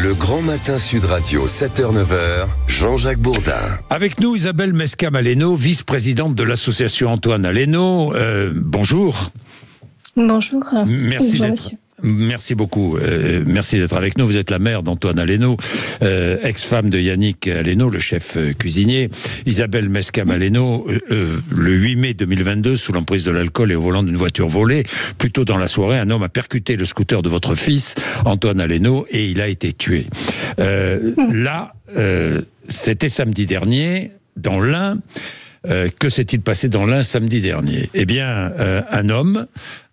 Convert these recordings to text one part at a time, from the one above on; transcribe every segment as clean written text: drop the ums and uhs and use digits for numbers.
Le Grand Matin Sud Radio, 7h-9h, Jean-Jacques Bourdin. Avec nous, Isabelle Mescam-Aleno, vice-présidente de l'association Antoine Aleno. Bonjour. Bonjour. Merci beaucoup. Merci d'être avec nous. Vous êtes la mère d'Antoine Aleno, ex-femme de Yannick Aleno, le chef cuisinier. Isabelle Mescam-Aleno, le 8 mai 2022, sous l'emprise de l'alcool et au volant d'une voiture volée, plus tôt dans la soirée, un homme a percuté le scooter de votre fils, Antoine Aleno, et il a été tué. C'était samedi dernier, dans l'Ain. Que s'est-il passé dans l'Ain samedi dernier ? Eh bien, un homme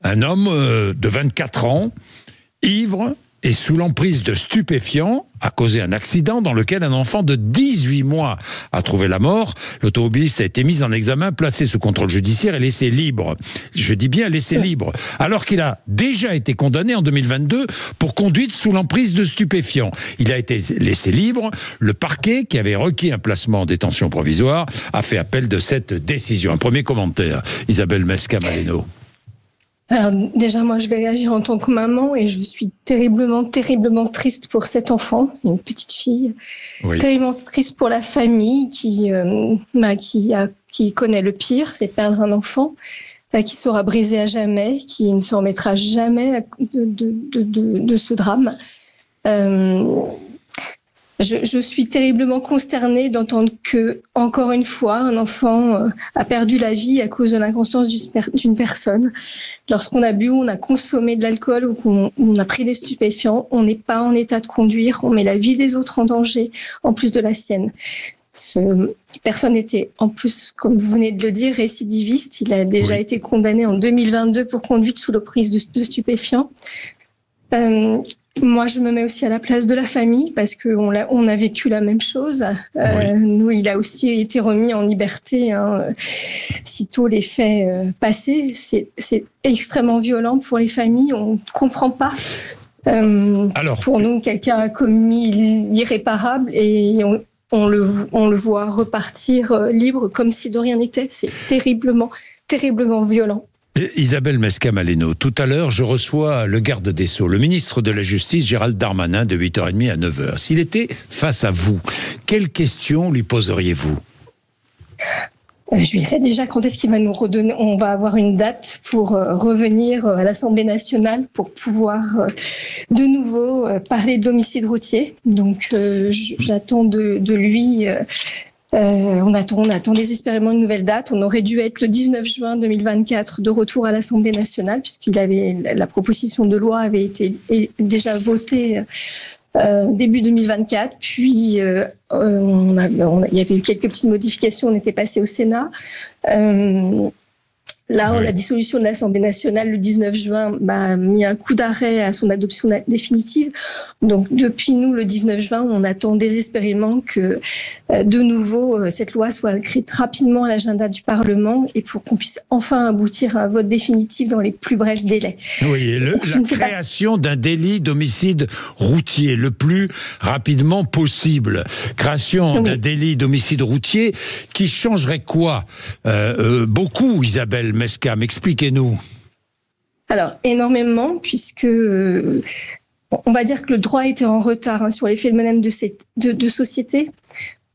de 24 ans, ivre et sous l'emprise de stupéfiants, a causé un accident dans lequel un enfant de 18 mois a trouvé la mort. L'automobiliste a été mis en examen, placé sous contrôle judiciaire et laissé libre. Je dis bien laissé libre, alors qu'il a déjà été condamné en 2022 pour conduite sous l'emprise de stupéfiants. Il a été laissé libre. Le parquet, qui avait requis un placement en détention provisoire, a fait appel de cette décision. Un premier commentaire, Isabelle Mescam-Aleno. Alors déjà, moi, je vais réagir en tant que maman et je suis terriblement triste pour cet enfant, une petite fille, oui. Terriblement triste pour la famille qui connaît le pire, c'est perdre un enfant, qui sera brisé à jamais, qui ne se remettra jamais de ce drame. Je suis terriblement consternée d'entendre que, encore une fois, un enfant a perdu la vie à cause de l'inconscience d'une personne. Lorsqu'on a bu, on a consommé de l'alcool ou qu'on a pris des stupéfiants, on n'est pas en état de conduire, on met la vie des autres en danger, en plus de la sienne. Personne était, en plus, comme vous venez de le dire, récidiviste. Il a déjà été condamné en 2022 pour conduite sous l'emprise de stupéfiants. Moi, je me mets aussi à la place de la famille parce qu'on a vécu la même chose. Nous, il a aussi été remis en liberté sitôt les faits passés. C'est extrêmement violent pour les familles. On ne comprend pas. Pour nous, quelqu'un a commis l'irréparable et on le voit repartir libre comme si de rien n'était. C'est terriblement violent. Isabelle Mescam-Aleno, tout à l'heure, je reçois le garde des Sceaux, le ministre de la Justice, Gérald Darmanin, de 8h30 à 9h. S'il était face à vous, quelles questions lui poseriez-vous ? Je lui dirais déjà quand est-ce qu'il va nous redonner. On va avoir une date pour revenir à l'Assemblée nationale pour pouvoir de nouveau parler d'homicide routier. Donc j'attends de lui. On attend désespérément une nouvelle date. On aurait dû être le 19 juin 2024 de retour à l'Assemblée nationale la proposition de loi avait été déjà votée début 2024. Puis il y avait eu quelques petites modifications. On était passé au Sénat. La dissolution de l'Assemblée nationale le 19 juin a mis un coup d'arrêt à son adoption définitive. Donc depuis nous, le 19 juin, on attend désespérément que de nouveau cette loi soit inscrite rapidement à l'agenda du Parlement et pour qu'on puisse enfin aboutir à un vote définitif dans les plus brefs délais. Oui, la création d'un délit d'homicide routier le plus rapidement possible. Création d'un délit d'homicide routier qui changerait quoi ? Beaucoup, Isabelle Mescam, expliquez-nous. Alors, énormément, puisque on va dire que le droit était en retard sur les phénomènes de société.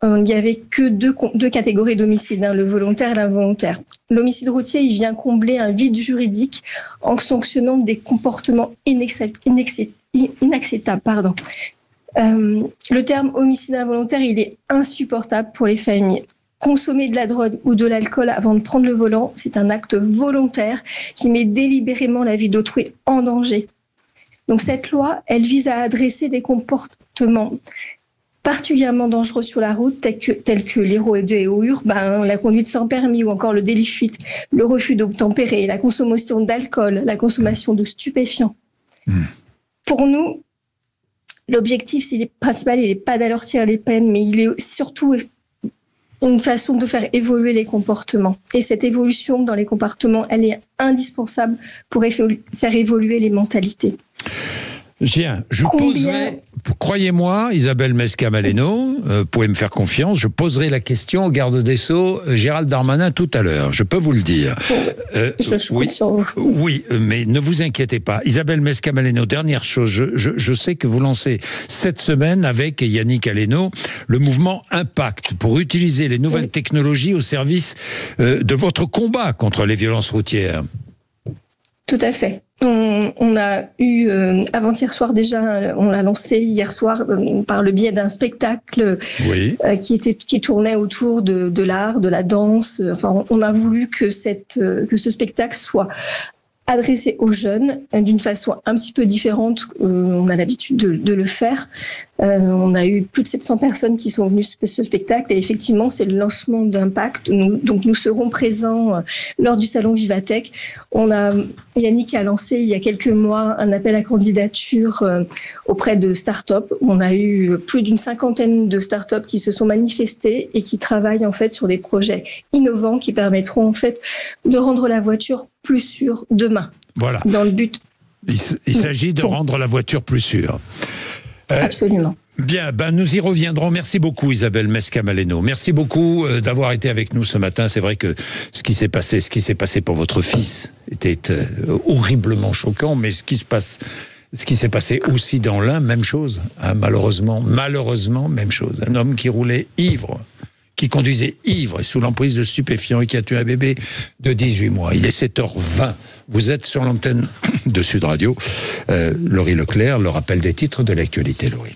Il n'y avait que deux catégories d'homicide, le volontaire et l'involontaire. L'homicide routier, il vient combler un vide juridique en sanctionnant des comportements inacceptables. Le terme homicide involontaire, il est insupportable pour les familles. Consommer de la drogue ou de l'alcool avant de prendre le volant, c'est un acte volontaire qui met délibérément la vie d'autrui en danger. Donc cette loi, elle vise à adresser des comportements particulièrement dangereux sur la route, tels que les rodéos urbains, la conduite sans permis ou encore le délit de fuite, le refus d'obtempérer, la consommation d'alcool, la consommation de stupéfiants. Pour nous, l'objectif principal, il n'est pas d'alourdir les peines, mais il est surtout une façon de faire évoluer les comportements. Et cette évolution dans les comportements, elle est indispensable pour faire évoluer les mentalités. Tiens, je Combien... poserai, croyez-moi, Isabelle Mesca-Maleno, pouvez me faire confiance, je poserai la question au garde des Sceaux, Gérald Darmanin, tout à l'heure. Je peux vous le dire. Je compte sur vous. Oui, mais ne vous inquiétez pas. Isabelle Mesca-Maleno, dernière chose, je sais que vous lancez cette semaine avec Yannick Aleno le mouvement Impact pour utiliser les nouvelles technologies au service de votre combat contre les violences routières. Tout à fait. On a eu, avant-hier soir déjà, on l'a lancé hier soir par le biais d'un spectacle qui tournait autour de l'art, de la danse. Enfin, on a voulu que ce spectacle soit adressé aux jeunes d'une façon un petit peu différente. On a l'habitude de le faire. On a eu plus de 700 personnes qui sont venues ce spectacle et effectivement, c'est le lancement d'Impact. Donc, nous serons présents lors du salon Vivatech. Yannick a lancé il y a quelques mois un appel à candidature auprès de start-up. On a eu plus d'une 50aine de start-up qui se sont manifestées et qui travaillent en fait sur des projets innovants qui permettront en fait de rendre la voiture plus sûre demain. Voilà. Dans le but. Il s'agit de rendre la voiture plus sûre. Absolument. Bien, nous y reviendrons. Merci beaucoup Isabelle Mesca-Maleno. Merci beaucoup d'avoir été avec nous ce matin. C'est vrai que ce qui s'est passé pour votre fils était horriblement choquant, mais ce qui s'est passé aussi dans l'Ain, même chose. Hein, malheureusement, même chose. Un homme qui roulait ivre, qui conduisait ivre et sous l'emprise de stupéfiants et qui a tué un bébé de 18 mois. Il est 7h20. Vous êtes sur l'antenne de Sud Radio. Laurie Leclerc, le rappel des titres de l'actualité, Laurie.